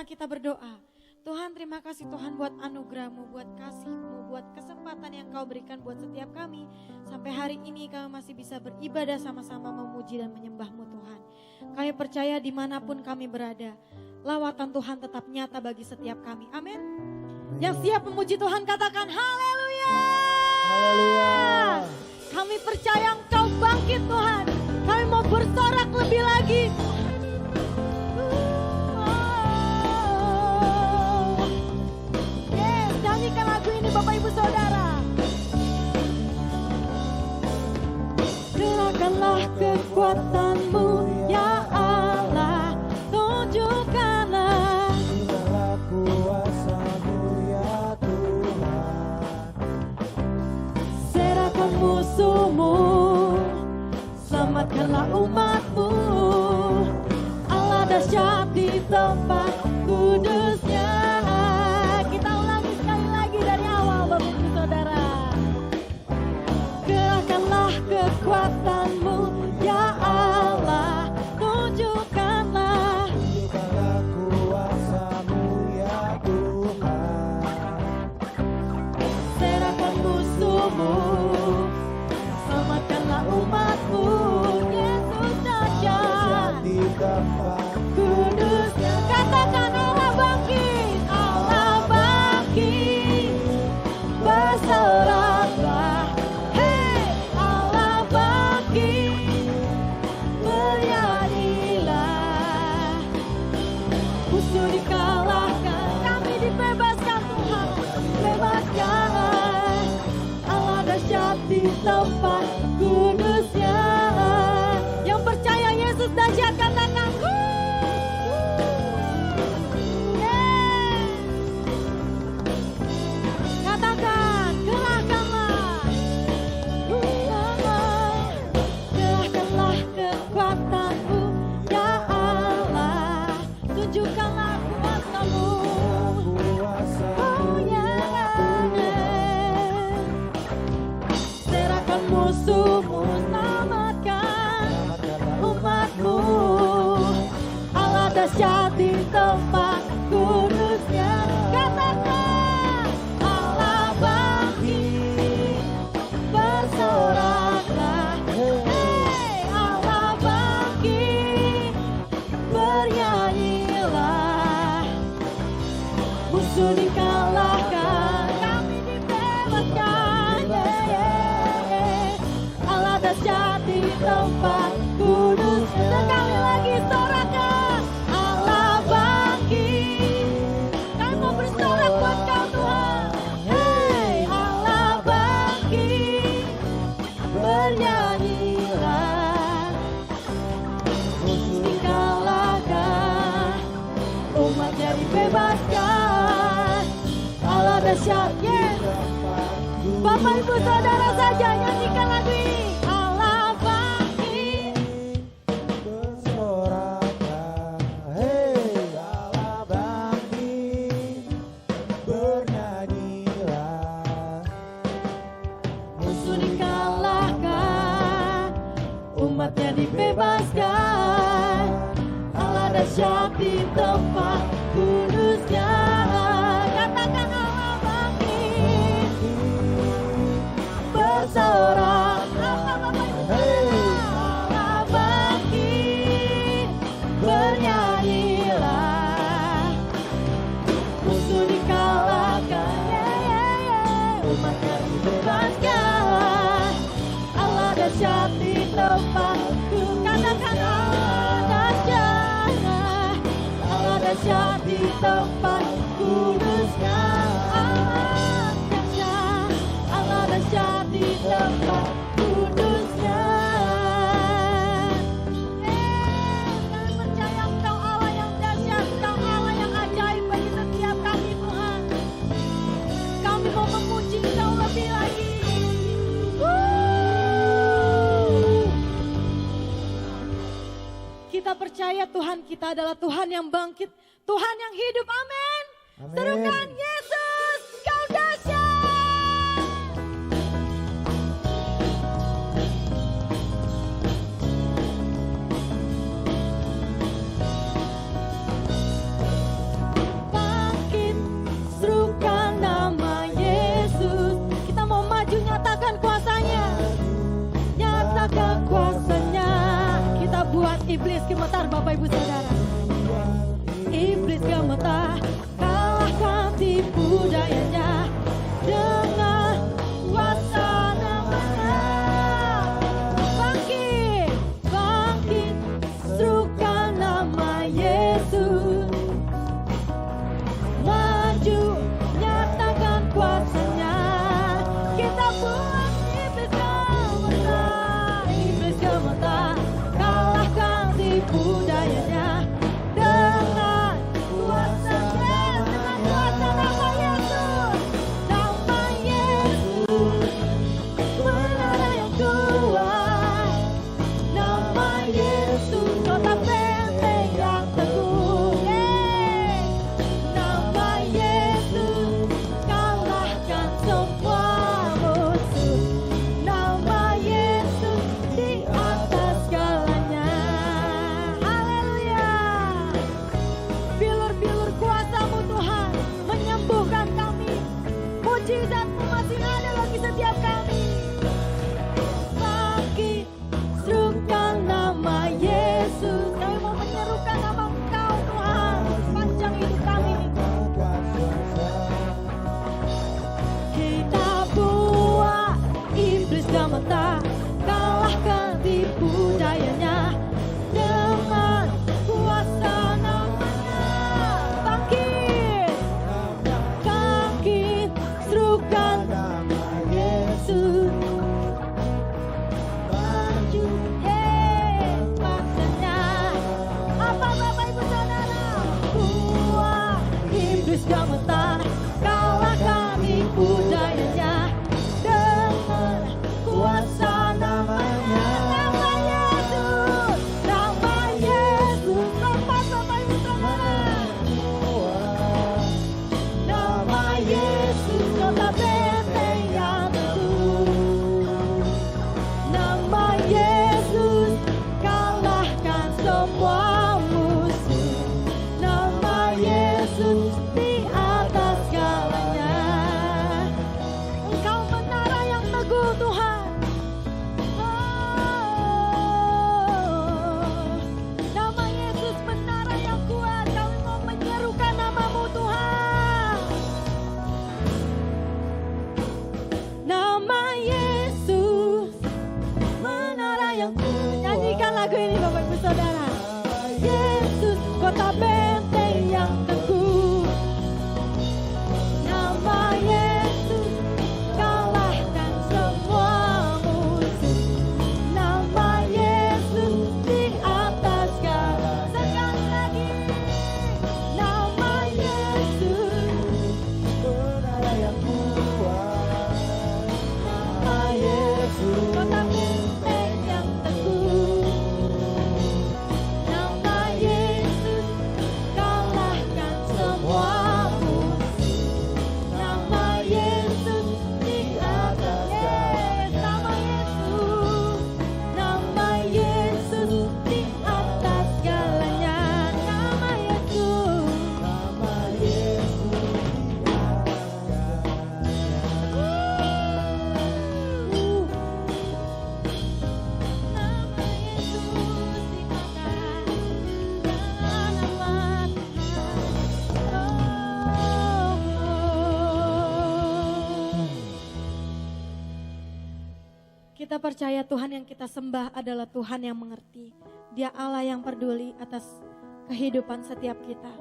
kita berdoa. Tuhan, terima kasih Tuhan buat anugerah-Mu, buat kasih-Mu, buat kesempatan yang Kau berikan buat setiap kami. Sampai hari ini kami masih bisa beribadah sama-sama memuji dan menyembah-Mu Tuhan. Kami percaya dimanapun kami berada, lawatan Tuhan tetap nyata bagi setiap kami. Amin. Yang siap memuji Tuhan katakan haleluya. Haleluya. Kami percaya Engkau bangkit Tuhan. Kami mau bersorak lebih lagi. Yes, nyanyikan lagu ini Bapak Ibu Saudara. Gerakkanlah kekuatan-Mu ya Allah, tunjukkanlah kuasa-Mu ya Tuhan. Serahkan musuh-Mu, selamatkanlah umat-Mu. Allah dahsyat di tempat kudusnya. Kita ulangi sekali lagi dari awal Bapak Ibu Saudara. Gerakkanlah kekuatan-Mu ya Allah, tunjukkanlah Kuasa-Mu ya Tuhan. serahkan musuh-Mu, selamatkanlah umat-Mu. Yesus dahsyat Di tempat kudusnya. Katakan Allah bangkit, Allah bangkit, bersoraklah. Hei, Allah bangkit, bernyanyilah. Musuh dikalahkan, kami dibebaskan Tuhan, bebaskan. Allah dahsyat di tempat kudusnya. Yang percaya Yesus dahsyat katakan yes. Katakan gerahkanlah, gerahkanlah kekuatan-Mu ya Allah, tunjukkanlah kuasa-Mu. Oh ya, serahkan musuh-Mu, selamatkan umat-Mu. Allah dahsyat di tempat kudusnya. Katakan Allah bangkit, bersoraklah. Hei, Allah bangkit, bernyanyilah. Musuh dikalahkan, kami dibebaskan. Allah dahsyat di tempat kudus. Sekali lagi sorakan Allah bangkit. Kami mau bersorak buat Kau Tuhan. Hei, Allah bangkit, bernyanyilah. Musuh dikalahkan, umatnya dibebaskan. Allah dahsyat, yes. Bapak Ibu Saudara saja nyanyikan lagu ini. Allah bangkit, bersoraklah. Hei, Allah bangkit, bernyanyilah. musuh dikalahkan, umatnya dibebaskan. Allah dahsyat di tempat kudusnya. Katakan Allah bangkit, bersorak. Allah Bapak Ibu Saudara. Allah bangkit, bernyanyilah. Musuh dikalahkan, umatnya dibebaskan. Allah dahsyat di tempatku. Katakan Allah dahsyat, Allah dahsyat di tempat kudusnya. Allah dahsyat, Allah dahsyat di tempat kudusnya. Kami percaya Engkau Allah yang dahsyat, Engkau Allah yang ajaib bagi setiap kami Tuhan. Kami mau memuji Engkau lebih lagi. Kita percaya Tuhan kita adalah Tuhan yang bangkit, Tuhan yang hidup. Amin. Amin. Serukan Yesus, Kau dahsyat. iblis gemetar Bapak Ibu Saudara. Iblis gemetar, kalahkan tipu dayanya dengan kuasa namanya. Bangkit, bangkit, serukan nama Yesus. Maju, nyatakan kuasanya. Kita buat iblis gemetar, iblis gemetar, kalahkan tipu dayanya dengan kuasa nama Yesus, nama Yesus, menara yang kuat, nama Yesus, kota benteng yang teguh. Nama Yesus, kalahkan semua musuh. Nama Yesus di atas segalanya. Haleluya. Bilur-bilur kuasa-Mu Tuhan menyembuhkan kami. Mujizat-Mu masih ada bagi setiap kami. Bangkit, serukan nama Yesus. Kami mau menyerukan nama Engkau Tuhan sepanjang hidup kami. Kita buat iblis gemetar, kalahkan tipu dayanya dengan kuasa namanya. Bangkit, bangkit, serukan Yesus. Maju, kuasanya. Apa Bapak Ibu Saudara? Buat iblis gemetar, kalahkan tipu dayanya dengan kuasa namanya. Nama Yesus, nama Yesus, lepas Bapak Ibu Saudara. Nama Yesus, kota benteng yang teguh. Nama Yesus, kalahkan semua musuh. Nama Yesus di atas segalanya. Engkau menara yang teguh Tuhan. Nama Yesus menara yang kuat. Kami mau menyerukan nama-Mu Tuhan. Nama Yesus, menara yang kuat. Nyanyikan lagu ini Bapak Ibu Saudara. Yesus, kota benteng yang teguh. Nama Yesus, kalahkan semua musuh. Nama Yesus di atas segala. Sekali lagi. Nama Yesus, menara yang kuat. nama Yesus, kota benteng yang teguh. Nama Yesus, kalahkan semua musuh. Nama Yesus di atas. Nama Yesus, nama Yesus di atas segalanya. Nama Yesus, Nama Yesus nama Yesus di atas. Jangan amat Kita percaya Tuhan yang kita sembah adalah Tuhan yang mengerti. Dia Allah yang peduli atas kehidupan setiap kita.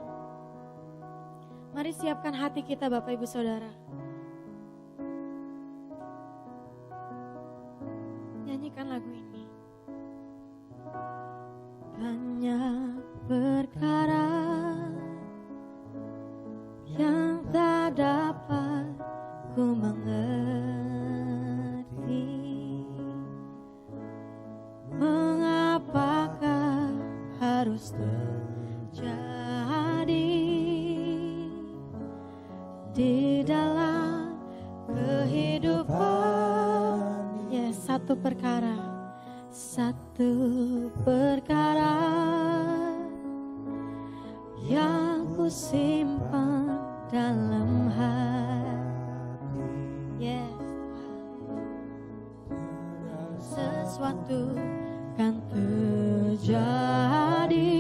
Mari siapkan hati kita Bapak Ibu Saudara. Nyanyikan lagu ini. Banyak perkara yang tak dapat ku mengerti. Mengapakah harus terjadi di dalam kehidupan? Ya, satu perkara yang ku simpan dalam hati. Yes, sesuatu kan terjadi terjadi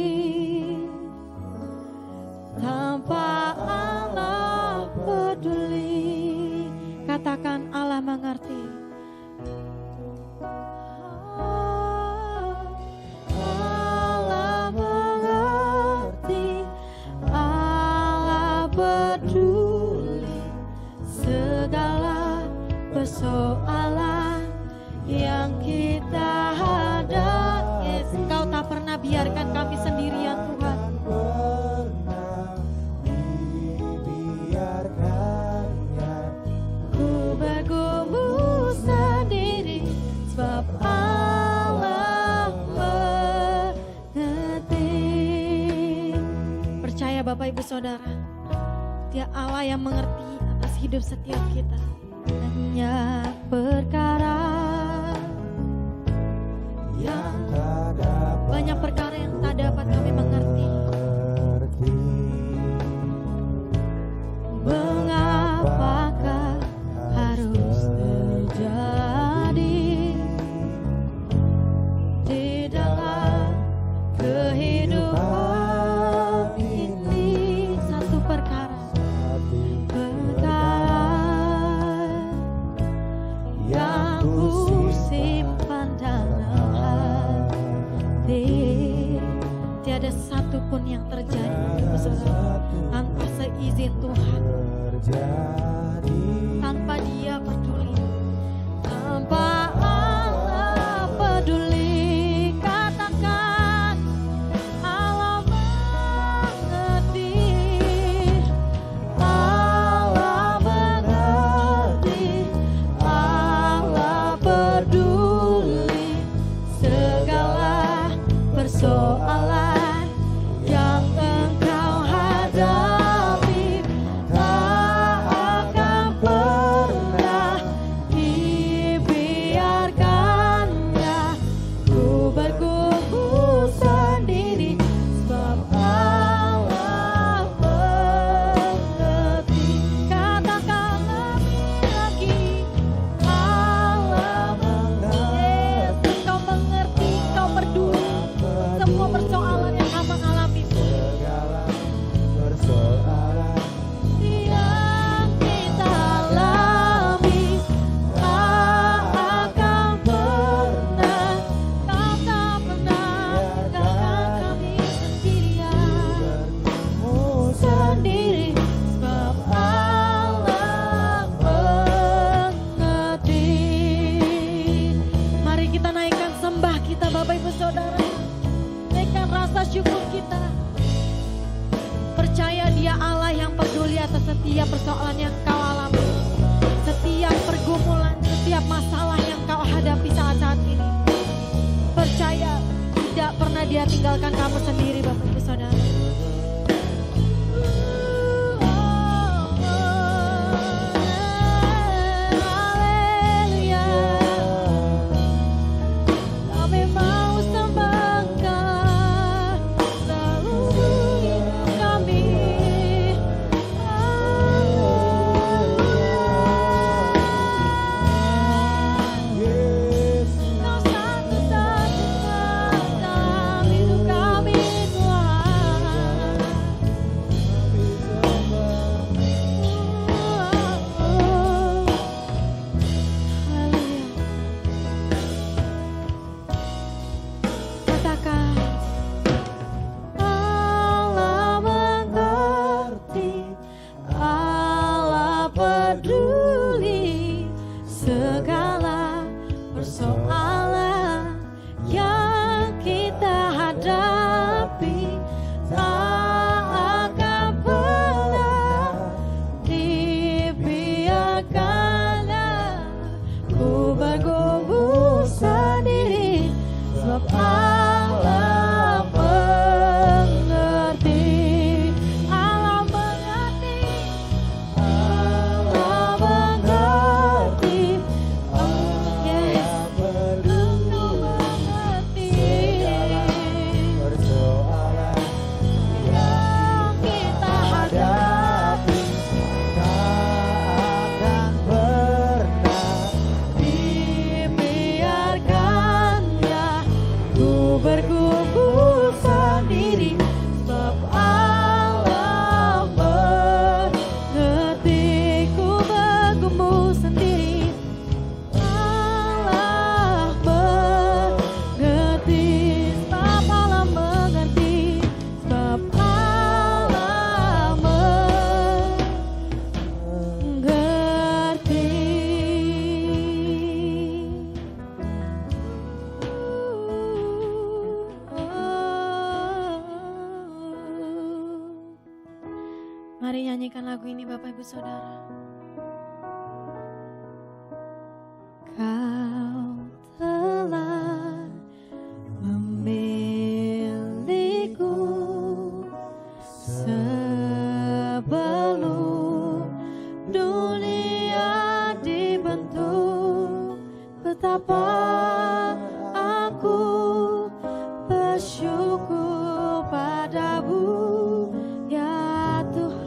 tanpa Allah peduli. Katakan Allah mengerti. Allah mengerti, Allah peduli segala persoalan yang kita hadapi. Yes, Engkau tak pernah biarkan kami sendirian Tuhan. Ku bergumul sendiri sebab Allah mengerti. Percaya Bapak Ibu Saudara, Dia Allah yang mengerti atas hidup setiap kita. Banyak perkara yang banyak perkara yang tak dapat kami mengerti. Mengapakah harus terjadi di dalam kehidupan ini? Satu perkara yang ku simpan dalam hati. Tiada satupun yang terjadi saudara tanpa seizin Tuhan, tanpa Dia peduli, tanpa Allah peduli. Katakan Allah mengerti, Allah mengerti, Allah peduli segala persoalan yang engkau hadapi. Tak akan pernah dibiarkannya. Ku bergumul sendiri sebab Allah mengerti. Katakan lagi, Allah mengerti. Engkau mengerti, Engkau peduli semua persoalan yang kau mengalami. Yang kita alami, tak akan pernah, kau tak pernah tinggalkan kami sendiri sebab Allah mengerti. Mari kita naikkan sembah kita Bapak Ibu Saudara, naikkan rasa syukur kita. Percaya Dia Allah yang peduli atas setiap persoalan yang kau alami, setiap pergumulan, setiap masalah yang kau hadapi saat-saat ini. Percaya tidak pernah Dia tinggalkan kamu sendiri Bapak Ibu Saudara. Haleluya. Kami mau sembah Engkau seluruh hidup kami. Kau satu-satunya dalam hidup kami Tuhan. Haleluya. Katakan Allah mengerti, Allah peduli segala persoalan yang kita hadapi. Tak akan pernah dibiarkannya. Ku bergumul sendiri sebab Allah mengerti. Allah mengerti, Allah mengerti. Yes, Engkau mengerti yang kita hadapi. Dibiarkannya. Ku bergumul Mari nyanyikan lagu ini Bapak Ibu Saudara. Kau telah memilihku sebelum dunia dibentuk. Betapa aku bersyukur padamu ya Tuhan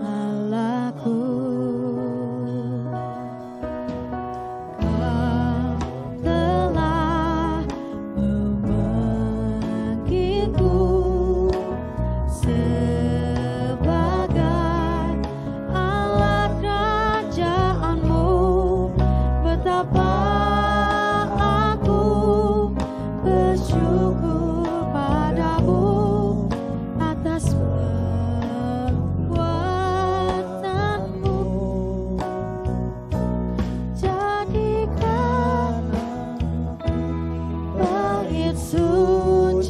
Allahku. Kau telah memanggilku sebagai alat kerajaanmu. Betapa aku bersyukur padamu atas perbuatanmu. Jadikan bait sucimu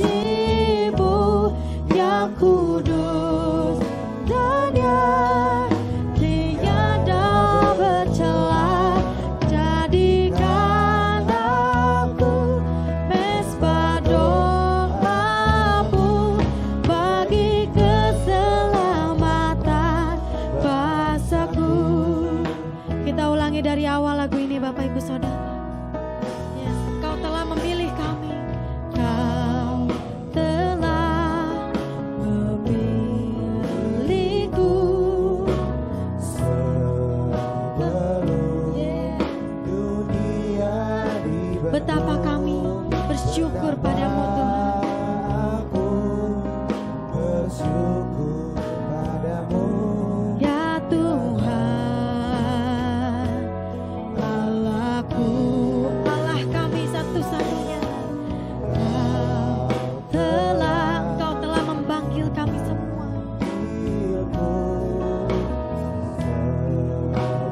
yang kudus dan yang tiada bercela. Jadikan aku mesbah doamu bagi keselamatan bangsaku. Kita ulangi dari awal lagu ini Bapak Ibu Saudara. Yes, Kau telah memilih kami. Kau telah memilihku sebelum Yeah. dunia dibentuk. Betapa kami bersyukur padamu Tuhan. Aku bersyukur padamu Ya Tuhan Allahku, Allah kami satu-satunya. Engkau telah memanggil kami semua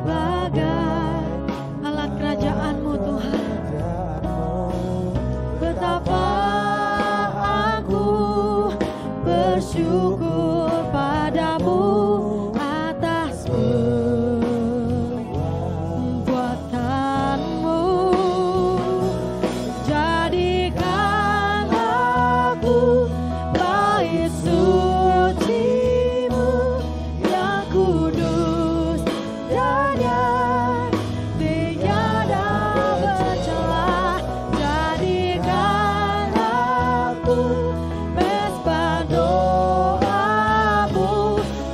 sebagai alat kerajaanmu Tuhan. Betapa aku bersyukur padamu atas perbuatanmu. Jadikan aku bait sucimu yang kudus dan yang tiada bercela. Jadikan aku mesbah doamu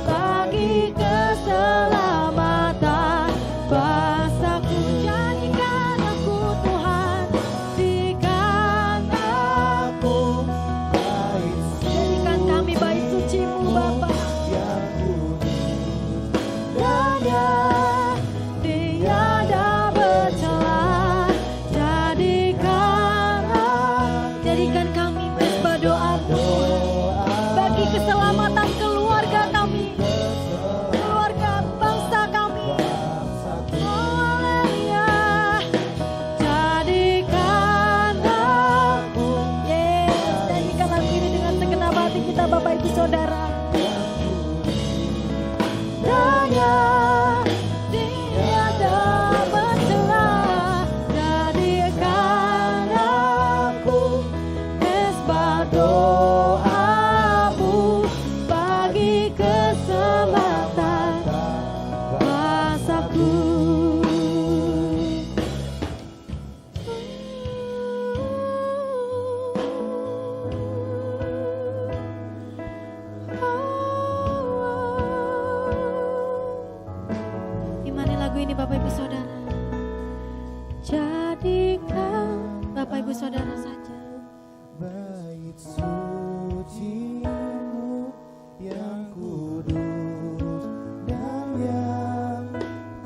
bagi keselamatan bangsaku. Jadikan aku Tuhan, jadikan aku, jadikan kami bait sucimu Bapa dan yang tiada bercela. Jadikan kami mesbah doamu bagi keselamatan keluarga kami, keluarga bangsa kami. Oh haleluya. Jadikan aku, yes, jadikan lagu ini dengan segenap hati kita Bapak Ibu Saudara. Dan yang tiada bercela. Jadikan aku mesbah doamu bagi keselamatan bangsaku. Imani lagu ini Bapak Ibu Saudara. Jadikan Bapak Ibu Saudara saja. bait sucimu yang kudus dan yang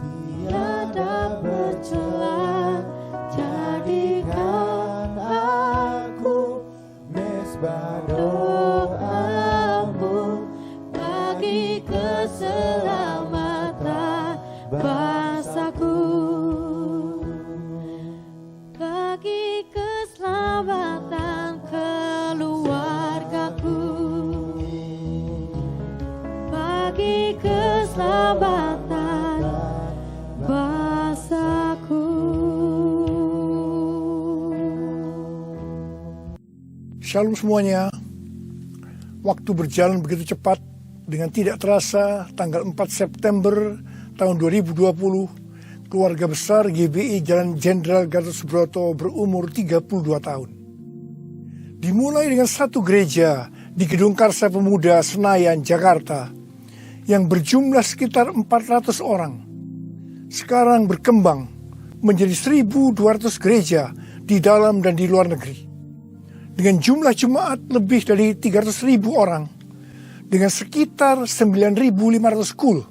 tiada bercela. Jadikan aku mesbah doamu Bagi keselamatan bangsaku, bagi keselamatan keluarga. Shalom semuanya. Waktu berjalan begitu cepat. Dengan tidak terasa tanggal 4 September tahun 2020, keluarga besar GBI Jalan Jenderal Gatot Subroto berumur 32 tahun. Dimulai dengan satu gereja di Gedung Karsa Pemuda Senayan, Jakarta, yang berjumlah sekitar 400 orang. Sekarang berkembang menjadi 1.200 gereja di dalam dan di luar negeri. Dengan jumlah jemaat lebih dari 300.000 orang, dengan sekitar 9.500 school.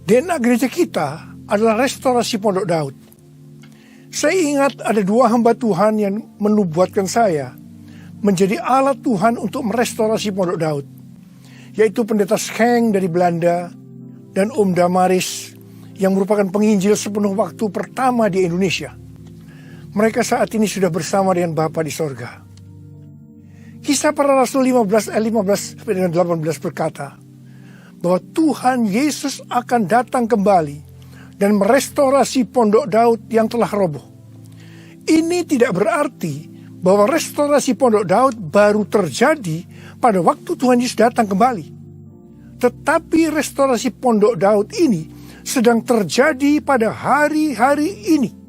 DNA gereja kita adalah restorasi Pondok Daud. Saya ingat ada dua hamba Tuhan yang menubuatkan saya menjadi alat Tuhan untuk merestorasi Pondok Daud, yaitu Pendeta Scheng dari Belanda dan Om Damaris yang merupakan penginjil sepenuh waktu pertama di Indonesia. Mereka saat ini sudah bersama dengan Bapa di sorga. Kisah Para Rasul 15 ayat 15-18 berkata bahwa Tuhan Yesus akan datang kembali dan merestorasi Pondok Daud yang telah roboh. Ini tidak berarti bahwa restorasi Pondok Daud baru terjadi pada waktu Tuhan Yesus datang kembali. Tetapi restorasi Pondok Daud ini sedang terjadi pada hari-hari ini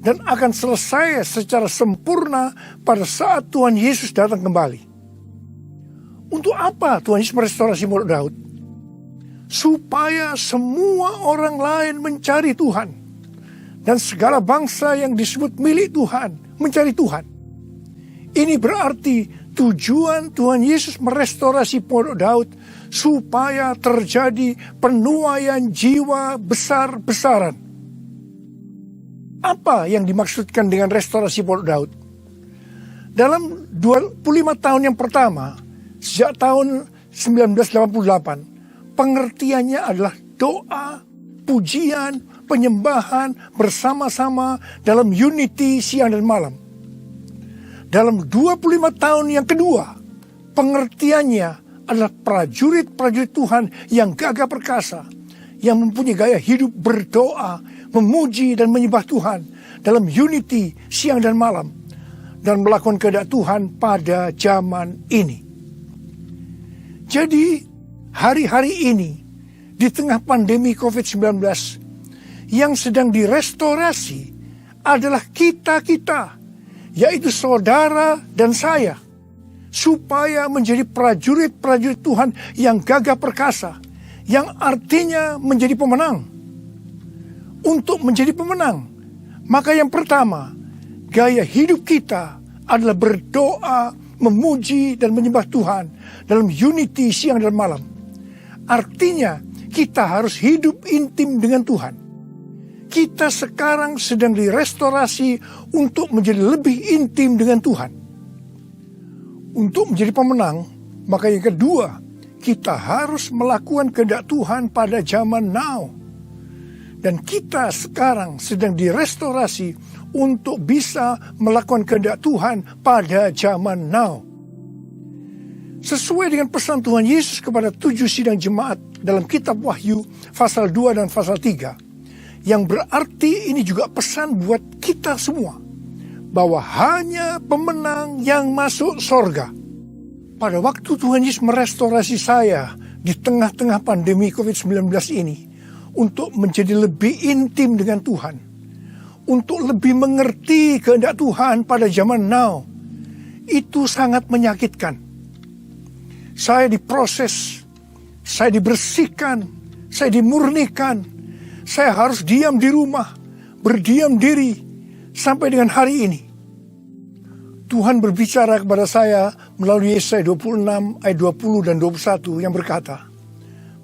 dan akan selesai secara sempurna pada saat Tuhan Yesus datang kembali. Untuk apa Tuhan Yesus merestorasi Pondok Daud? Supaya semua orang lain mencari Tuhan, dan segala bangsa yang disebut milik Tuhan mencari Tuhan. Ini berarti tujuan Tuhan Yesus merestorasi Pondok Daud supaya terjadi penuaian jiwa besar-besaran. Apa yang dimaksudkan dengan restorasi Pondok Daud? Dalam 25 tahun yang pertama, sejak tahun 1988, pengertiannya adalah doa, pujian, penyembahan bersama-sama dalam unity siang dan malam. Dalam 25 tahun yang kedua, pengertiannya adalah prajurit-prajurit Tuhan yang gagah perkasa, yang mempunyai gaya hidup berdoa, memuji dan menyembah Tuhan dalam unity siang dan malam, dan melakukan kehendak Tuhan pada zaman ini. Jadi hari-hari ini di tengah pandemi COVID-19 yang sedang direstorasi adalah kita-kita, yaitu saudara dan saya, supaya menjadi prajurit-prajurit Tuhan yang gagah perkasa, yang artinya menjadi pemenang. Untuk menjadi pemenang, maka yang pertama, gaya hidup kita adalah berdoa, memuji dan menyembah Tuhan dalam unity siang dan malam. Artinya kita harus hidup intim dengan Tuhan. Kita sekarang sedang direstorasi untuk menjadi lebih intim dengan Tuhan. Untuk menjadi pemenang, maka yang kedua, kita harus melakukan kehendak Tuhan pada zaman now. Dan kita sekarang sedang direstorasi untuk bisa melakukan kehendak Tuhan pada zaman now. Sesuai dengan pesan Tuhan Yesus kepada 7 sidang jemaat dalam kitab Wahyu pasal 2 dan pasal 3. Yang berarti ini juga pesan buat kita semua. Bahwa hanya pemenang yang masuk sorga. Pada waktu Tuhan Yesus merestorasi saya di tengah-tengah pandemi COVID-19 ini, untuk menjadi lebih intim dengan Tuhan, untuk lebih mengerti kehendak Tuhan pada zaman now, itu sangat menyakitkan. Saya diproses, saya dibersihkan, saya dimurnikan, saya harus diam di rumah, berdiam diri sampai dengan hari ini. Tuhan berbicara kepada saya melalui Yesaya 26 ayat 20 dan 21 yang berkata,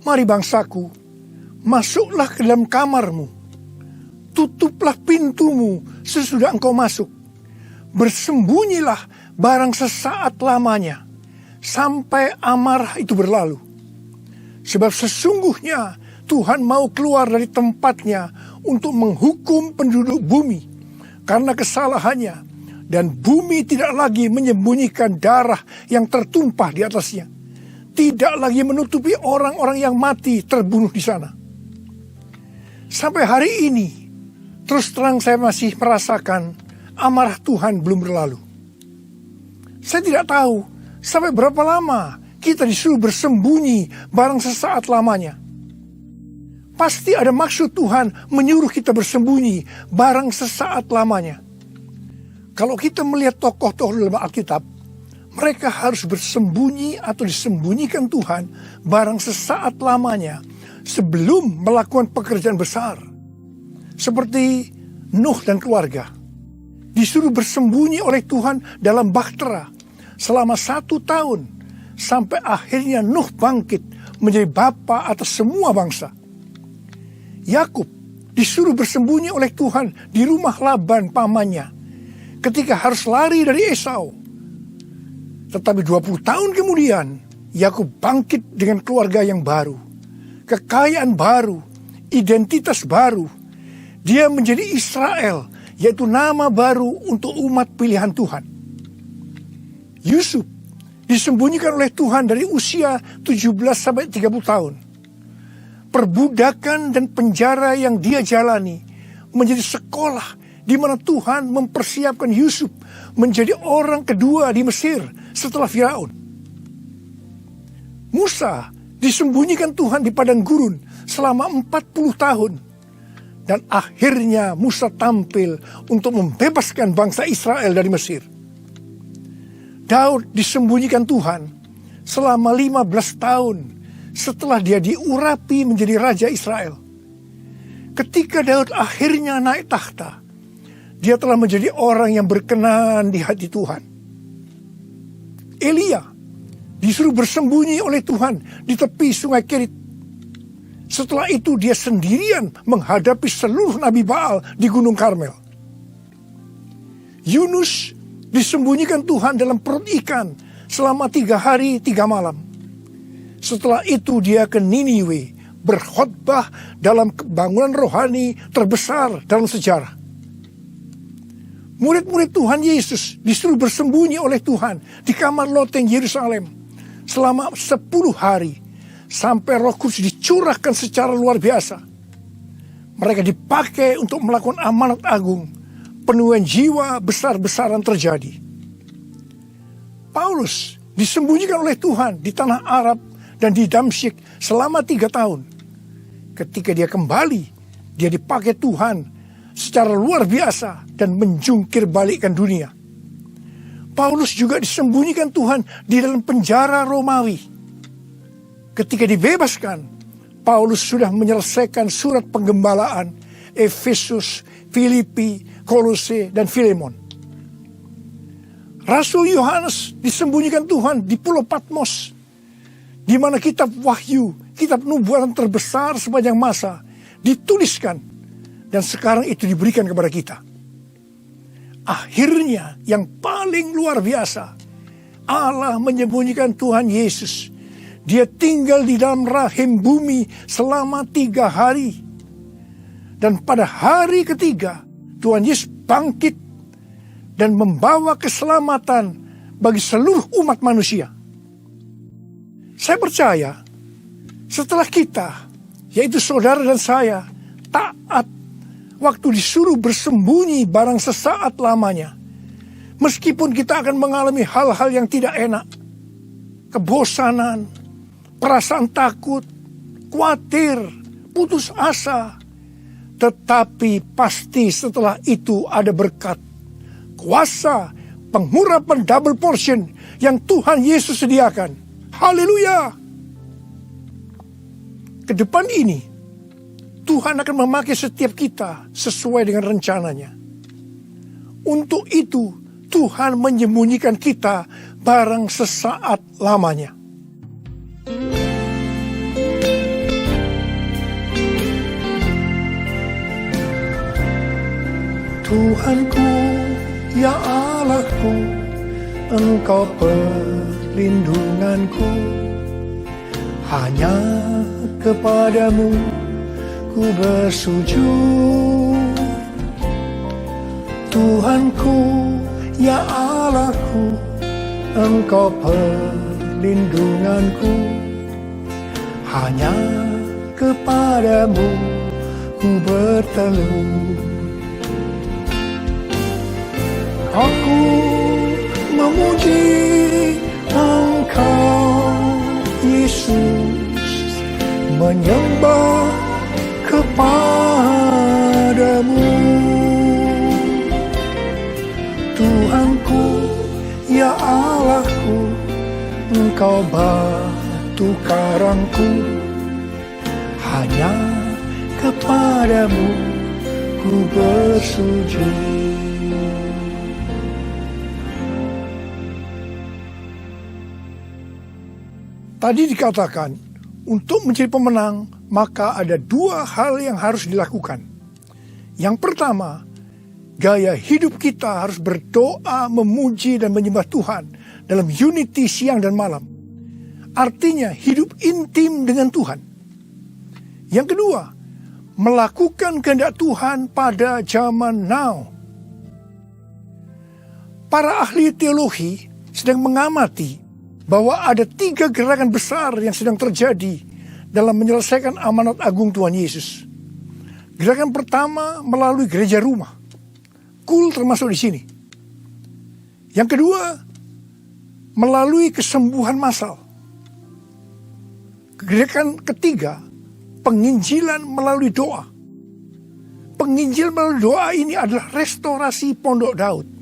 "Mari bangsaku, masuklah ke dalam kamarmu, tutuplah pintumu sesudah engkau masuk, bersembunyilah barang sesaat lamanya, sampai amarah itu berlalu. Sebab sesungguhnya Tuhan mau keluar dari tempatnya untuk menghukum penduduk bumi karena kesalahannya, dan bumi tidak lagi menyembunyikan darah yang tertumpah di atasnya, tidak lagi menutupi orang-orang yang mati terbunuh di sana." Sampai hari ini, terus terang saya masih merasakan amarah Tuhan belum berlalu. Saya tidak tahu sampai berapa lama kita disuruh bersembunyi barang sesaat lamanya. Pasti ada maksud Tuhan menyuruh kita bersembunyi barang sesaat lamanya. Kalau kita melihat tokoh-tokoh dalam Alkitab, mereka harus bersembunyi atau disembunyikan Tuhan barang sesaat lamanya sebelum melakukan pekerjaan besar. Seperti Nuh dan keluarga. Disuruh bersembunyi oleh Tuhan dalam bahtera selama 1 tahun. Sampai akhirnya Nuh bangkit menjadi bapa atas semua bangsa. Yakub disuruh bersembunyi oleh Tuhan di rumah Laban pamannya ketika harus lari dari Esau. Tetapi 20 tahun kemudian Yakub bangkit dengan keluarga yang baru, kekayaan baru, identitas baru. Dia menjadi Israel, yaitu nama baru untuk umat pilihan Tuhan. Yusuf disembunyikan oleh Tuhan dari usia 17 sampai 30 tahun. Perbudakan dan penjara yang dia jalani menjadi sekolah di mana Tuhan mempersiapkan Yusuf menjadi orang kedua di Mesir setelah Firaun. Musa disembunyikan Tuhan di padang gurun selama 40 tahun. Dan akhirnya Musa tampil untuk membebaskan bangsa Israel dari Mesir. Daud disembunyikan Tuhan selama 15 tahun setelah dia diurapi menjadi raja Israel. Ketika Daud akhirnya naik takhta, dia telah menjadi orang yang berkenan di hati Tuhan. Elia disuruh bersembunyi oleh Tuhan di tepi sungai Kerit. Setelah itu dia sendirian menghadapi seluruh Nabi Baal di Gunung Karmel. Yunus disembunyikan Tuhan dalam perut ikan selama 3 hari 3 malam. Setelah itu dia ke Niniwe berkhotbah dalam bangunan rohani terbesar dalam sejarah. Murid-murid Tuhan Yesus disuruh bersembunyi oleh Tuhan di kamar loteng Yerusalem selama 10 hari. Sampai Roh Kudus dicurahkan secara luar biasa. Mereka dipakai untuk melakukan amanat agung. Penuaian jiwa besar-besaran terjadi. Paulus disembunyikan oleh Tuhan di tanah Arab dan di Damsyik selama 3 tahun. Ketika dia kembali, dia dipakai Tuhan secara luar biasa dan menjungkir balikkan dunia. Paulus juga disembunyikan Tuhan di dalam penjara Romawi. Ketika dibebaskan, Paulus sudah menyelesaikan surat penggembalaan Efesus, Filipi, Kolose, dan Filemon. Rasul Yohanes disembunyikan Tuhan di Pulau Patmos, di mana kitab Wahyu, kitab nubuatan terbesar sepanjang masa, dituliskan, dan sekarang itu diberikan kepada kita. Akhirnya, yang paling luar biasa, Allah menyembunyikan Tuhan Yesus. Dia tinggal di dalam rahim bumi selama 3 hari. Dan pada hari ketiga, Tuhan Yesus bangkit dan membawa keselamatan bagi seluruh umat manusia. Saya percaya, setelah kita, yaitu saudara dan saya, taat waktu disuruh bersembunyi barang sesaat lamanya, meskipun kita akan mengalami hal-hal yang tidak enak, kebosanan, perasaan takut, khawatir, putus asa. Tetapi pasti setelah itu ada berkat, kuasa, pengurapan double portion yang Tuhan Yesus sediakan. Haleluya! Ke depan ini, Tuhan akan memakai setiap kita sesuai dengan rencananya. Untuk itu, Tuhan menyembunyikan kita barang sesaat lamanya. Tuhanku, ya Allahku, Engkau perlindunganku. Hanya kepadamu ku bersujud. Tuhanku, ya Allahku, Engkau perlindunganku. Hanya kepadamu ku bertelut. Aku memuji menyembah kepadamu. Tuhanku, ya Allahku, Engkau batu karangku, hanya kepadamu ku bersujud. Tadi dikatakan, untuk menjadi pemenang, maka ada dua hal yang harus dilakukan. Yang pertama, gaya hidup kita harus berdoa, memuji, dan menyembah Tuhan dalam unity siang dan malam. Artinya hidup intim dengan Tuhan. Yang kedua, melakukan kehendak Tuhan pada zaman now. Para ahli teologi sedang mengamati bahwa ada 3 gerakan besar yang sedang terjadi dalam menyelesaikan amanat agung Tuhan Yesus. Gerakan pertama melalui gereja rumah. Kul termasuk di sini. Yang kedua, melalui kesembuhan massal. Gerakan ketiga, penginjilan melalui doa. Penginjilan melalui doa ini adalah restorasi Pondok Daud.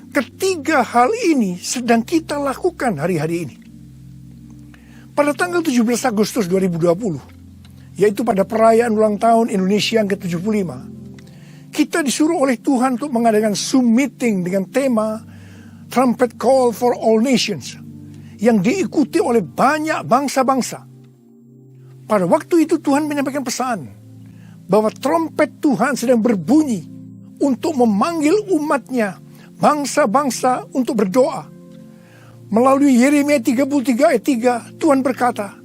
Ketiga hal ini sedang kita lakukan hari-hari ini. Pada tanggal 17 Agustus 2020, yaitu pada perayaan ulang tahun Indonesia yang ke-75, kita disuruh oleh Tuhan untuk mengadakan Zoom meeting dengan tema Trumpet Call for All Nations, yang diikuti oleh banyak bangsa-bangsa. Pada waktu itu Tuhan menyampaikan pesan bahwa trompet Tuhan sedang berbunyi untuk memanggil umatnya, bangsa-bangsa, untuk berdoa. Melalui Yeremia 33 ayat 3, Tuhan berkata,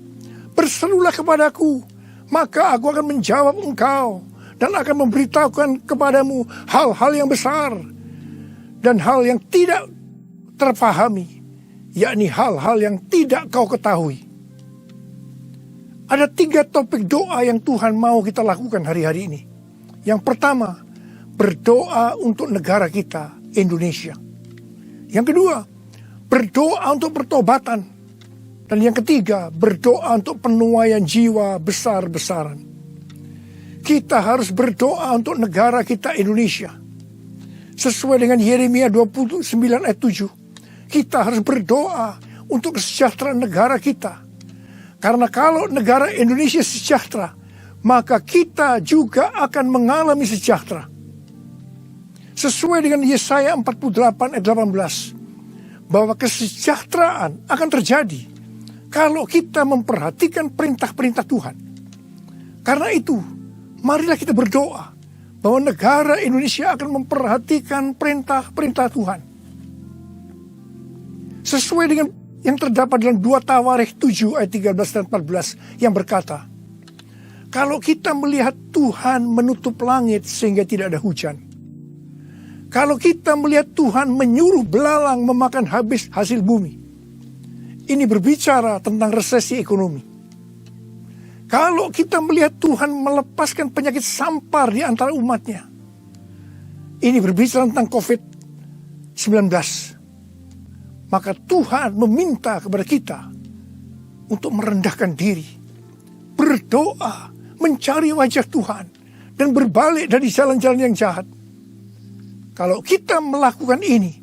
"Berserulah kepadaku, maka aku akan menjawab engkau dan akan memberitahukan kepadamu hal-hal yang besar dan hal yang tidak terpahami, yakni hal-hal yang tidak kau ketahui." Ada 3 topik doa yang Tuhan mau kita lakukan hari-hari ini. Yang pertama, berdoa untuk negara kita, Indonesia. Yang kedua, berdoa untuk pertobatan. Dan yang ketiga, berdoa untuk penuaian jiwa besar-besaran. Kita harus berdoa untuk negara kita, Indonesia. Sesuai dengan Yeremia 29 ayat 7, kita harus berdoa untuk kesejahteraan negara kita. Karena kalau negara Indonesia sejahtera, maka kita juga akan mengalami sejahtera. Sesuai dengan Yesaya 48 ayat 18, bahwa kesejahteraan akan terjadi kalau kita memperhatikan perintah-perintah Tuhan. Karena itu, marilah kita berdoa bahwa negara Indonesia akan memperhatikan perintah-perintah Tuhan. Sesuai dengan yang terdapat dalam 2 Tawarikh 7 ayat 13 dan 14 yang berkata, kalau kita melihat Tuhan menutup langit sehingga tidak ada hujan, kalau kita melihat Tuhan menyuruh belalang memakan habis hasil bumi, ini berbicara tentang resesi ekonomi. Kalau kita melihat Tuhan melepaskan penyakit sampar di antara umatnya, ini berbicara tentang COVID-19. Maka Tuhan meminta kepada kita untuk merendahkan diri, berdoa, mencari wajah Tuhan, dan berbalik dari jalan-jalan yang jahat. Kalau kita melakukan ini,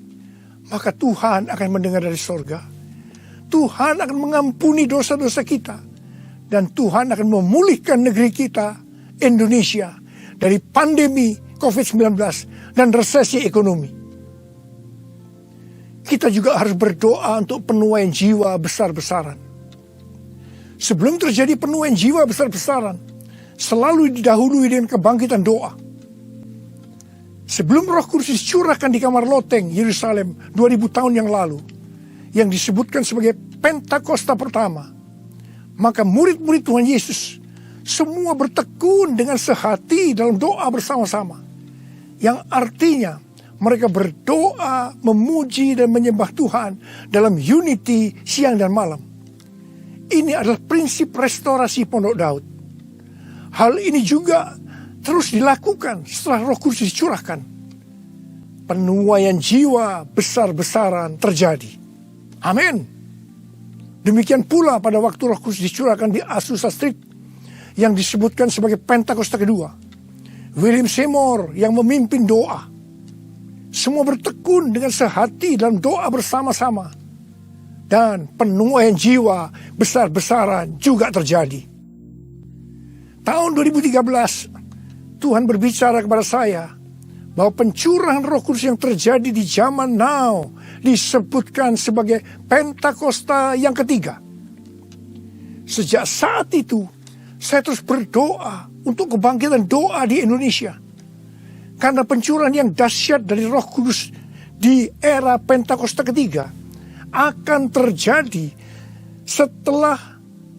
maka Tuhan akan mendengar dari sorga. Tuhan akan mengampuni dosa-dosa kita. Dan Tuhan akan memulihkan negeri kita, Indonesia, dari pandemi COVID-19 dan resesi ekonomi. Kita juga harus berdoa untuk penuaian jiwa besar-besaran. Sebelum terjadi penuaian jiwa besar-besaran, selalu didahului dengan kebangkitan doa. Sebelum Roh Kudus dicurahkan di kamar loteng Yerusalem 2000 tahun yang lalu, yang disebutkan sebagai Pentakosta pertama, maka murid-murid Tuhan Yesus semua bertekun dengan sehati dalam doa bersama-sama, yang artinya mereka berdoa, memuji dan menyembah Tuhan dalam unity siang dan malam. Ini adalah prinsip restorasi Pondok Daud. Hal ini juga terus dilakukan setelah Roh Kudus dicurahkan. Penuaian jiwa besar-besaran terjadi. Amin. Demikian pula pada waktu Roh Kudus dicurahkan di Azusa Street yang disebutkan sebagai Pentakosta kedua. William Seymour yang memimpin doa. Semua bertekun dengan sehati dalam doa bersama-sama. Dan penuaian jiwa besar-besaran juga terjadi. Tahun 2013, Tuhan berbicara kepada saya bahwa pencurahan Roh Kudus yang terjadi di zaman now disebutkan sebagai Pentakosta yang ketiga. Sejak saat itu, saya terus berdoa untuk kebangkitan doa di Indonesia. Karena pencurahan yang dahsyat dari Roh Kudus di era Pentakosta ketiga akan terjadi setelah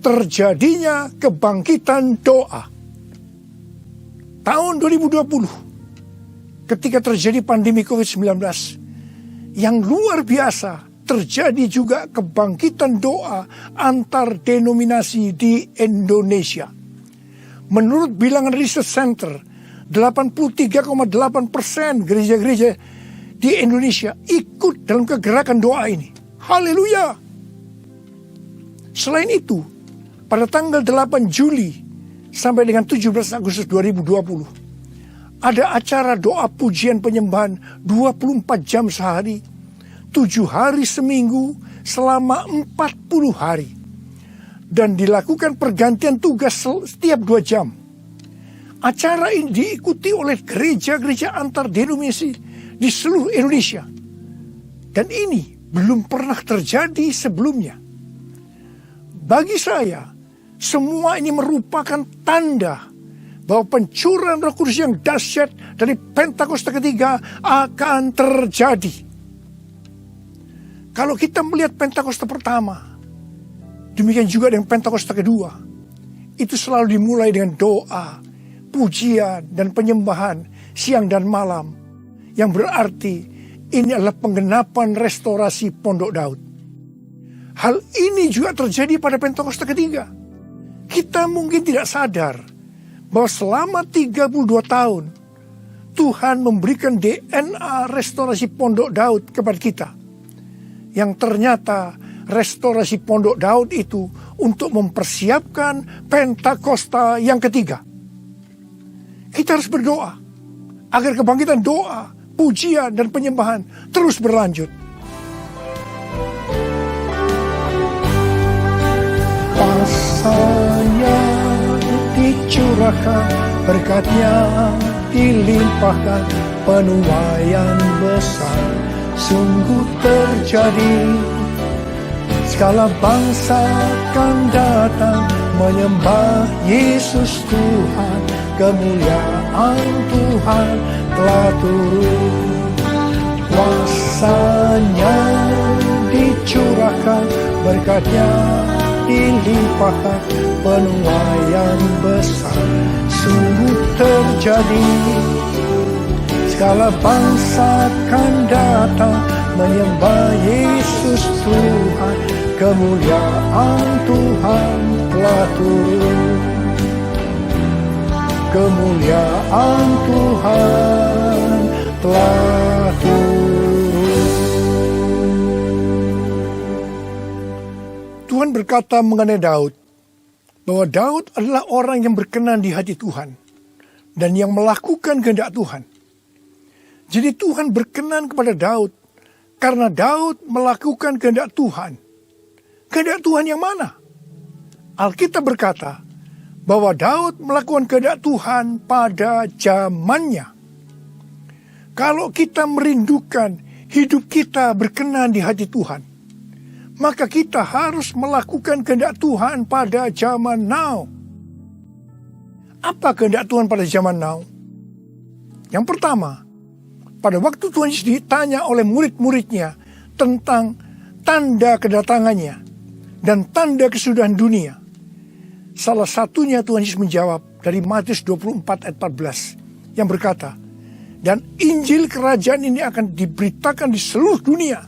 terjadinya kebangkitan doa. Tahun 2020, ketika terjadi pandemi COVID-19, yang luar biasa, terjadi juga kebangkitan doa antar denominasi di Indonesia. Menurut bilangan Research Center, 83,8% gereja-gereja di Indonesia ikut dalam kegerakan doa ini. Haleluya! Selain itu, pada tanggal 8 Juli sampai dengan 17 Agustus 2020, ada acara doa pujian penyembahan 24 jam sehari, 7 hari seminggu, selama 40 hari. Dan dilakukan pergantian tugas setiap 2 jam. Acara ini diikuti oleh gereja-gereja antar denominasi di seluruh Indonesia. Dan ini belum pernah terjadi sebelumnya. Bagi saya, semua ini merupakan tanda bahwa pencurahan Roh Kudus yang dahsyat dari Pentakosta ketiga akan terjadi. Kalau kita melihat Pentakosta pertama, demikian juga dengan Pentakosta kedua, itu selalu dimulai dengan doa, pujian, dan penyembahan siang dan malam, yang berarti ini adalah penggenapan restorasi Pondok Daud. Hal ini juga terjadi pada Pentakosta ketiga. Kita mungkin tidak sadar bahwa selama 32 tahun Tuhan memberikan DNA restorasi Pondok Daud kepada kita. Yang ternyata restorasi Pondok Daud itu untuk mempersiapkan Pentakosta yang ketiga. Kita harus berdoa agar kebangkitan doa, pujian, dan penyembahan terus berlanjut. Pasanya dicurahkan, berkatnya dilimpahkan, penuaian besar sungguh terjadi. Segala bangsa akan datang menyembah Yesus Tuhan, kemuliaan Tuhan telah turun. Kuasanya dicurahkan, berkatnya dilimpahkan, penuaian besar sungguh terjadi. Segala bangsa akan datang menyembah Yesus Tuhan, kemuliaan Tuhan telah turun. Kemuliaan Tuhan telah turun. Tuhan berkata mengenai Daud, bahwa Daud adalah orang yang berkenan di hati Tuhan, dan yang melakukan kehendak Tuhan. Jadi Tuhan berkenan kepada Daud, karena Daud melakukan kehendak Tuhan. Kehendak Tuhan yang mana? Alkitab berkata, bahwa Daud melakukan kehendak Tuhan pada zamannya. Kalau kita merindukan hidup kita berkenan di hati Tuhan, maka kita harus melakukan kehendak Tuhan pada zaman now. Apa kehendak Tuhan pada zaman now? Yang pertama, pada waktu Tuhan Yesus ditanya oleh murid-muridnya tentang tanda kedatangannya dan tanda kesudahan dunia, salah satunya Tuhan Yesus menjawab dari Matius 24 ayat 14 yang berkata, dan Injil kerajaan ini akan diberitakan di seluruh dunia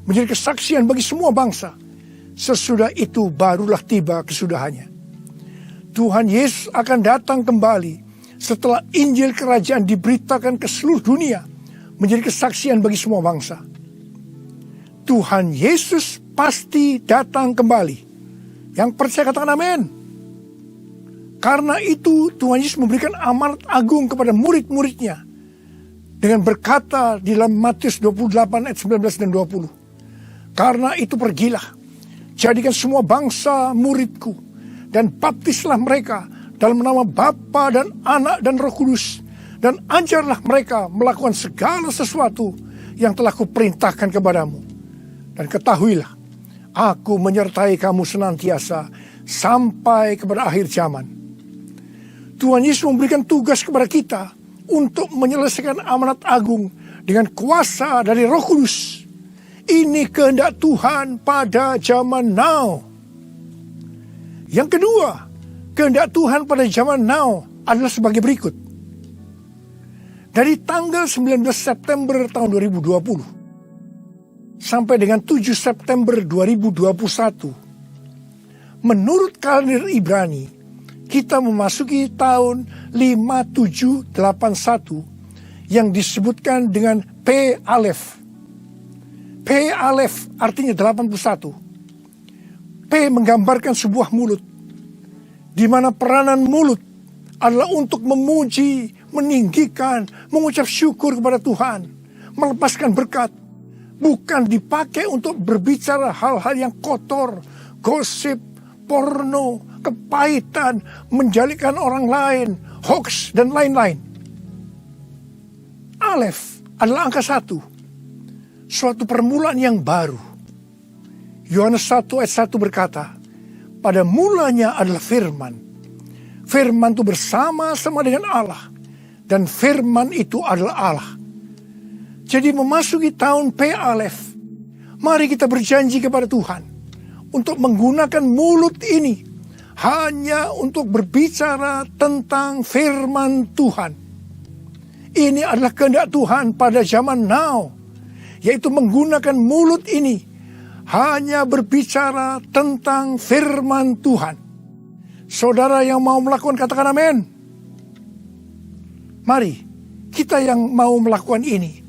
menjadi kesaksian bagi semua bangsa. Sesudah itu barulah tiba kesudahannya. Tuhan Yesus akan datang kembali setelah Injil kerajaan diberitakan ke seluruh dunia menjadi kesaksian bagi semua bangsa. Tuhan Yesus pasti datang kembali. Yang percaya katakan amin. Karena itu Tuhan Yesus memberikan amanat agung kepada murid-muridnya dengan berkata di dalam Matius 28 ayat 19 dan 20. Karena itu pergilah, jadikan semua bangsa muridku dan baptislah mereka dalam nama Bapa dan Anak dan Roh Kudus, dan ajarlah mereka melakukan segala sesuatu yang telah kuperintahkan kepadamu. Dan ketahuilah, aku menyertai kamu senantiasa sampai kepada akhir zaman. Tuhan Yesus memberikan tugas kepada kita untuk menyelesaikan amanat agung dengan kuasa dari Roh Kudus. Ini kehendak Tuhan pada zaman now. Yang kedua, kehendak Tuhan pada zaman now adalah sebagai berikut. Dari tanggal 19 September tahun 2020 sampai dengan 7 September 2021, menurut kalender Ibrani, kita memasuki tahun 5781 yang disebutkan dengan P Alef. P Alef artinya 81. P menggambarkan sebuah mulut, di mana peranan mulut adalah untuk memuji, meninggikan, mengucap syukur kepada Tuhan, melepaskan berkat, bukan dipakai untuk berbicara hal-hal yang kotor, gosip, porno, kepahitan, menjalikan orang lain, hoax, dan lain-lain. Alef adalah angka 1, suatu permulaan yang baru. Yohanes 1 ayat 1 berkata, pada mulanya adalah firman. Firman itu bersama-sama dengan Allah, dan firman itu adalah Allah. Jadi memasuki tahun P Alef, mari kita berjanji kepada Tuhan untuk menggunakan mulut ini hanya untuk berbicara tentang firman Tuhan. Ini adalah kehendak Tuhan pada zaman now, yaitu menggunakan mulut ini hanya berbicara tentang firman Tuhan. Saudara yang mau melakukan, katakan amin. Mari kita yang mau melakukan ini,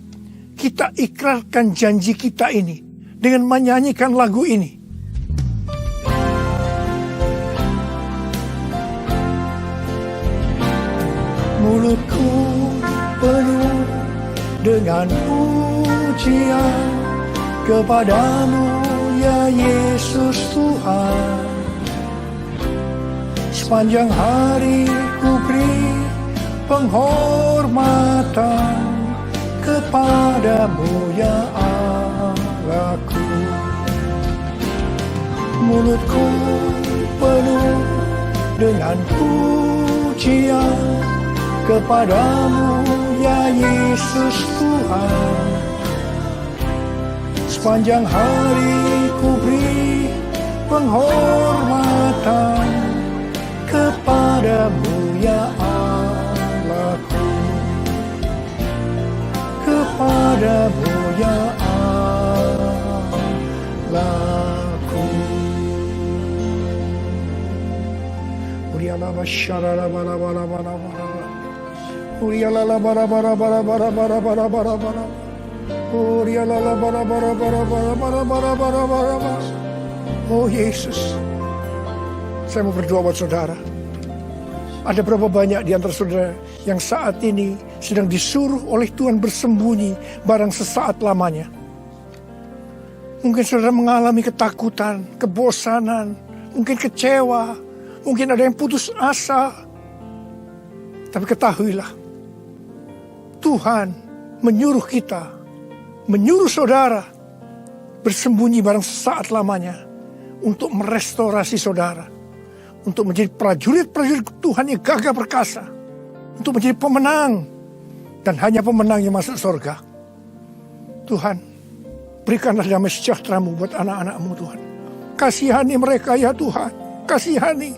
kita ikrarkan janji kita ini dengan menyanyikan lagu ini. Mulutku penuh dengan pujian kepadamu ya Yesus Tuhan. Sepanjang hari ku beri penghormatan kepadamu ya Allahku. Mulutku penuh dengan pujian kepadamu ya Yesus Tuhan. Sepanjang hari ku beri penghormatan kepadamu ya Allahku. Kepadamu ya Allahku. Uriala basyara bala bala bala bala. Uriala bara bara bara bara bara bara bara bara. Uriala bara bara bara bara bara bara bara bara. Oh Yesus, saya mau berdoa buat saudara. Ada berapa banyak di antara saudara yang saat ini sedang disuruh oleh Tuhan bersembunyi barang sesaat lamanya. Mungkin saudara mengalami ketakutan, kebosanan, mungkin kecewa, mungkin ada yang putus asa. Tapi ketahuilah, Tuhan menyuruh kita, menyuruh saudara bersembunyi barang sesaat lamanya untuk merestorasi saudara, untuk menjadi prajurit-prajurit Tuhan yang gagah perkasa, untuk menjadi pemenang, dan hanya pemenang yang masuk surga. Tuhan, berikanlah damai sejahtera-Mu buat anak-anak-Mu Tuhan. Kasihani mereka ya Tuhan, kasihani.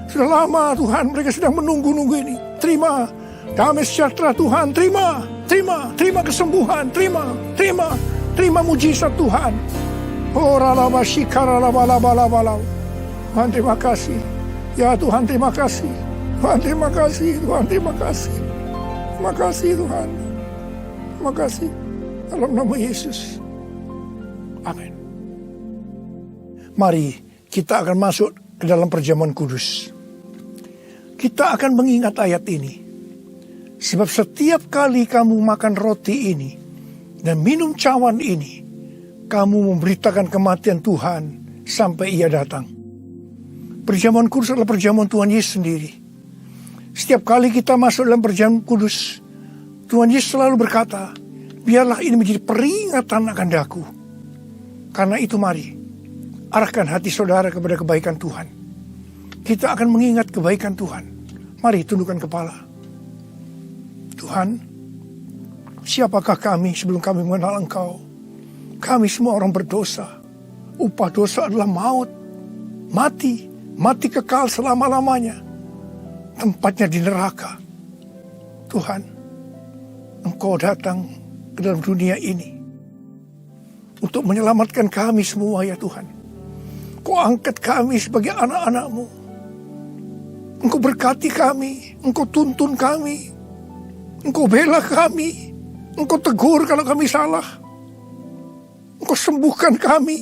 Sudah lama Tuhan mereka sedang menunggu-nunggu ini. Terima damai sejahtera Tuhan, terima kesembuhan, terima mujizat Tuhan. Oh Tuhan terima kasih. Ya Tuhan terima kasih. Tuhan terima kasih. Tuhan terima kasih. Terima kasih Tuhan. Terima kasih. Dalam nama Yesus. Amin. Mari kita akan masuk ke dalam perjamuan kudus. kita akan mengingat ayat ini. Sebab setiap kali kamu makan roti ini dan minum cawan ini, kamu memberitakan kematian Tuhan sampai ia datang. Perjamuan kudus adalah perjamuan Tuhan Yesus sendiri. Setiap kali kita masuk dalam perjamuan kudus, Tuhan Yesus selalu berkata, biarlah ini menjadi peringatan akan daku. Karena itu mari, arahkan hati saudara kepada kebaikan Tuhan. Kita akan mengingat kebaikan Tuhan. Mari tundukkan kepala. Tuhan, siapakah kami sebelum kami mengenal Engkau? Kami semua orang berdosa. Upah dosa adalah maut. Mati kekal selama-lamanya. Tempatnya di neraka. Tuhan, Engkau datang ke dalam dunia ini untuk menyelamatkan kami semua ya Tuhan. Kau angkat kami sebagai anak-anak-Mu. Engkau berkati kami, Engkau tuntun kami, Engkau bela kami, Engkau tegur kalau kami salah, Engkau sembuhkan kami,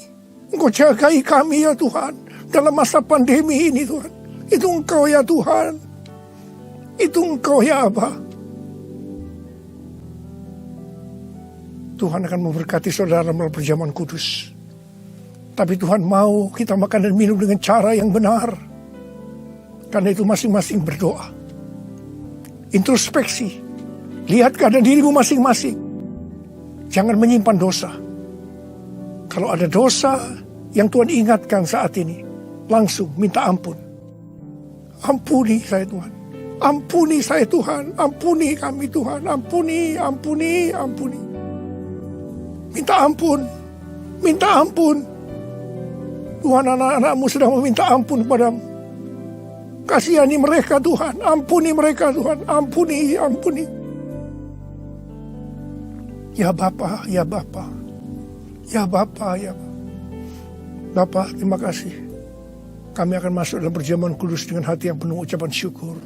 Engkau jagai kami ya Tuhan dalam masa pandemi ini Tuhan. Itu Engkau ya Tuhan, itu Engkau ya Aba. Tuhan akan memberkati saudara melalui perjamuan kudus. Tapi Tuhan mau kita makan dan minum dengan cara yang benar. Karena itu masing-masing berdoa. Introspeksi. Lihat keadaan dirimu masing-masing. Jangan menyimpan dosa. Kalau ada dosa yang Tuhan ingatkan saat ini, langsung minta ampun. Ampuni saya Tuhan. Ampuni saya Tuhan. Ampuni kami Tuhan. Ampuni. Minta ampun. Minta ampun. Tuhan, anak-anak-Mu sedang meminta ampun kepadamu. Kasihani mereka Tuhan. Ampuni mereka Tuhan. Ampuni. Ya Bapa, ya Bapa. Ya Bapa, ya Bapa. Bapa, terima kasih. Kami akan masuk dalam perjamuan kudus dengan hati yang penuh ucapan syukur.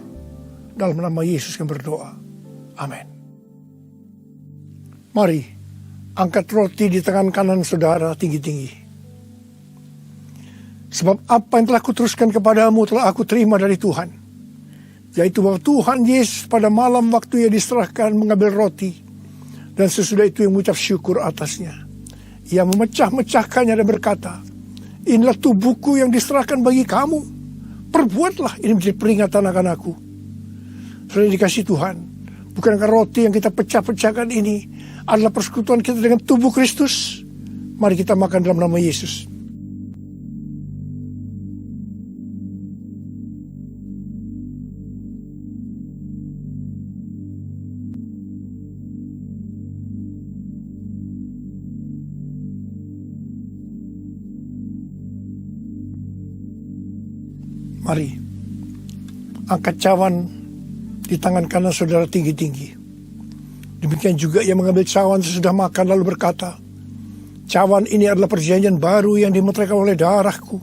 Dalam nama Yesus kami berdoa. Amin. Mari, angkat roti di tangan kanan saudara tinggi-tinggi. Sebab apa yang telah kuteruskan kepadamu telah aku terima dari Tuhan. Yaitu bahwa Tuhan Yesus pada malam waktu ia diserahkan mengambil roti. Dan sesudah itu yang mengucap syukur atasnya. Ia memecah-mecahkannya dan berkata, inilah tubuhku yang diserahkan bagi kamu. Perbuatlah ini menjadi peringatan akan aku. Sudah dikasih Tuhan. Bukankah roti yang kita pecah-pecahkan ini adalah persekutuan kita dengan tubuh Kristus? Mari kita makan dalam nama Yesus. Mari, angkat cawan di tangan kanan saudara tinggi-tinggi. Demikian juga ia mengambil cawan sesudah makan lalu berkata, cawan ini adalah perjanjian baru yang dimeteraikan oleh darahku.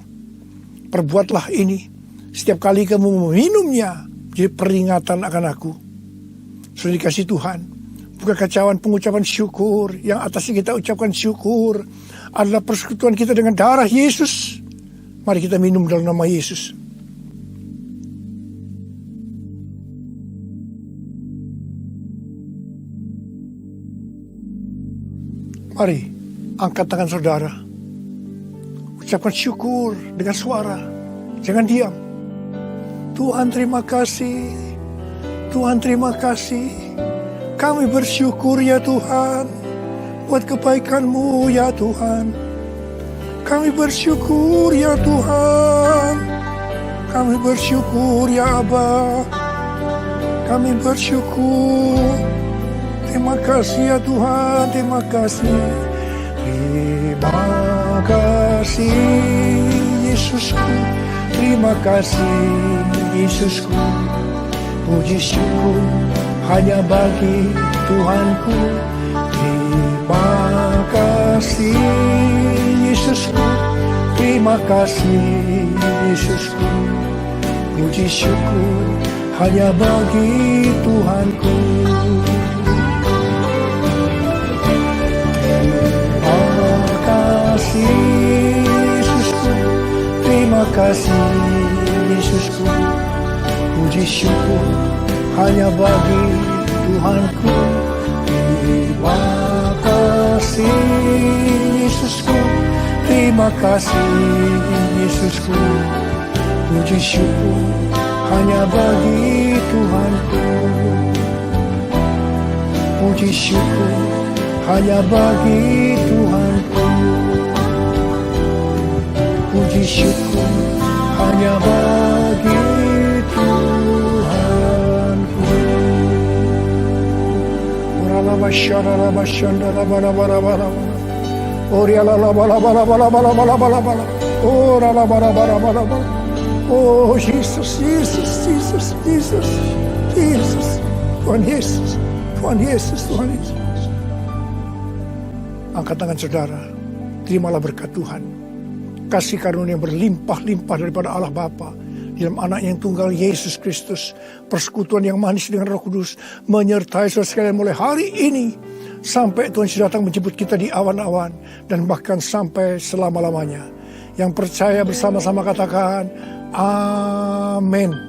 Perbuatlah ini setiap kali kamu meminumnya, jadi peringatan akan aku. Sudah dikasih Tuhan. Bukankah cawan pengucapan syukur yang atasnya kita ucapkan syukur adalah persekutuan kita dengan darah Yesus. Mari kita minum dalam nama Yesus. Mari, angkat tangan saudara. Ucapkan syukur dengan suara. Jangan diam. Tuhan terima kasih. Tuhan terima kasih. Kami bersyukur ya Tuhan. Buat kebaikan-Mu ya Tuhan. Kami bersyukur ya Tuhan. Kami bersyukur ya Aba. Kami bersyukur. Terima kasih ya Tuhan, terima kasih. Terima kasih Yesusku. Terima kasih Yesusku. Puji syukur hanya bagi Tuhanku. Terima kasih Yesusku. Terima kasih Yesusku. Puji syukur hanya bagi Tuhanku. Yesusku, terima kasih Yesusku. Puji syukur hanya bagi Tuhanku. Terima kasih Yesusku, terima kasih Yesusku. Puji syukur hanya bagi Tuhanku. Puji syukur hanya bagi Tuhanku. Puji syukur hanya bagi Tuhanku. Oralaba sharalaba shandarabara bara bara. Orialaba bara bara bara bara bara bara. Oralaba bara bara bara bara. Oh Jesus, Jesus, Jesus, Jesus, Jesus. Tuhan Yesus, Tuhan Yesus, Tuhan Yesus. Angkat tangan saudara, terimalah berkat Tuhan. Kasih karunia yang berlimpah-limpah daripada Allah Bapa dalam anak yang tunggal Yesus Kristus. Persekutuan yang manis dengan Roh Kudus menyertai saudara sekalian mulai hari ini sampai Tuhan sudah datang menjemput kita di awan-awan dan bahkan sampai selama-lamanya. Yang percaya bersama-sama katakan amin.